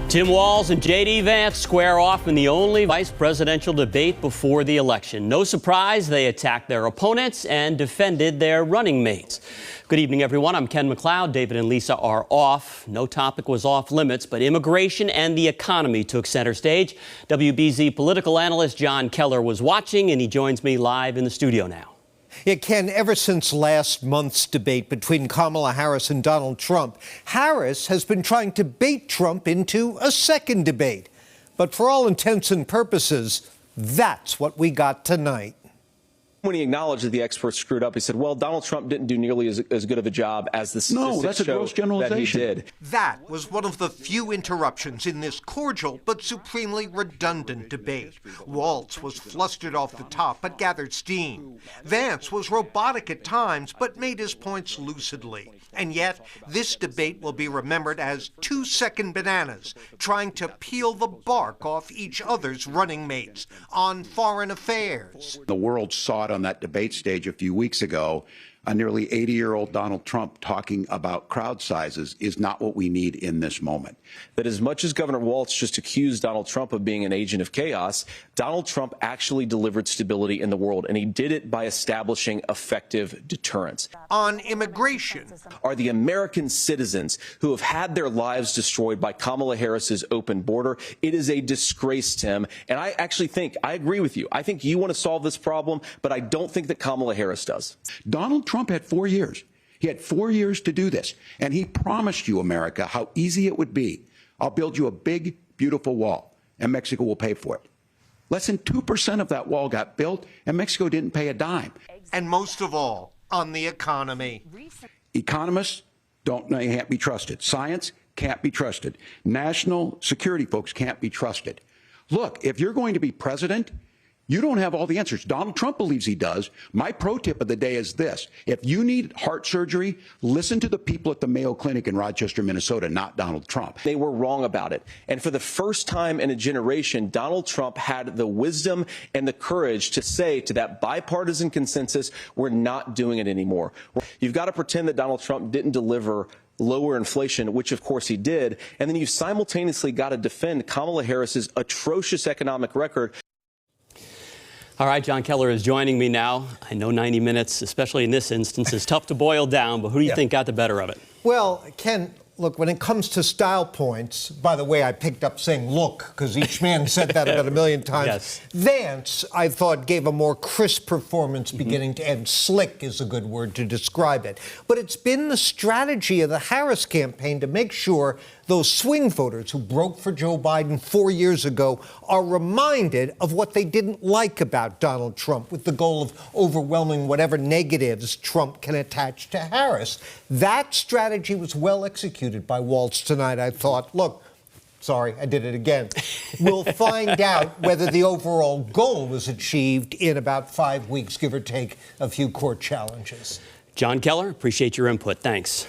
Tim Walz and JD Vance square off in the only vice presidential debate before the election. No surprise, they attacked their opponents and defended their running mates. Good evening, everyone. I'm Ken McLeod. David and Lisa are off. No topic was off limits, but immigration and the economy took center stage. WBZ political analyst Jon Keller was watching, and he joins me live in the studio now. Yeah, Ken, ever since last month's debate between Kamala Harris and Donald Trump, Harris has been trying to bait Trump into a second debate. But for all intents and purposes, that's what we got tonight. When he acknowledged that the experts screwed up, he said, well, Donald Trump didn't do nearly as good of a job as the statistics No, that's a gross generalization. that he did. That was one of the few interruptions in this cordial but supremely redundant debate. Walz was flustered off the top but gathered steam. Vance was robotic at times but made his points lucidly. And yet, this debate will be remembered as 2-second bananas trying to peel the bark off each other's running mates on foreign affairs. The world saw it on that debate stage a few weeks ago. A nearly 80-year-old Donald Trump talking about crowd sizes is not what we need in this moment. That as much as Governor Walz just accused Donald Trump of being an agent of chaos, Donald Trump actually delivered stability in the world, and he did it by establishing effective deterrence. On immigration, Are the American citizens who have had their lives destroyed by Kamala Harris's open border. It is a disgrace, Tim. And I actually think, I agree with you. I think you want to solve this problem, but I don't think that Kamala Harris does. Donald Trump had 4 years. He had 4 years to do this. And he promised you, America, how easy it would be. I'll build you a big, beautiful wall, and Mexico will pay for it. Less than 2% of that wall got built, and Mexico didn't pay a dime. and most of all, on the economy. Economists can't be trusted. Science can't be trusted. National security folks can't be trusted. Look, if you're going to be president, you don't have all the answers. Donald Trump believes he does. My pro tip of the day is this. If you need heart surgery, listen to the people at the Mayo Clinic in Rochester, Minnesota, not Donald Trump. They were wrong about it. And for the first time in a generation, Donald Trump had the wisdom and the courage to say to that bipartisan consensus, we're not doing it anymore. You've got to pretend that Donald Trump didn't deliver lower inflation, which of course he did. And then you've simultaneously got to defend Kamala Harris's atrocious economic record. All right, Jon Keller is joining me now. I know 90 minutes, especially in this instance, is tough to boil down, but who do you think got the better of it? Well, Ken, look, when it comes to style points, by the way, I picked up saying look, because each man said that about a million times. Yes. Vance, I thought, gave a more crisp performance beginning to end. Slick is a good word to describe it. But it's been the strategy of the Harris campaign to make sure those swing voters who broke for Joe Biden 4 years ago are reminded of what they didn't like about Donald Trump, with the goal of overwhelming whatever negatives Trump can attach to Harris. That strategy was well executed by Walz tonight, I thought. Look, sorry, I did it again. We'll find out whether the overall goal was achieved in about 5 weeks, give or take a few court challenges. Jon Keller, appreciate your input. Thanks.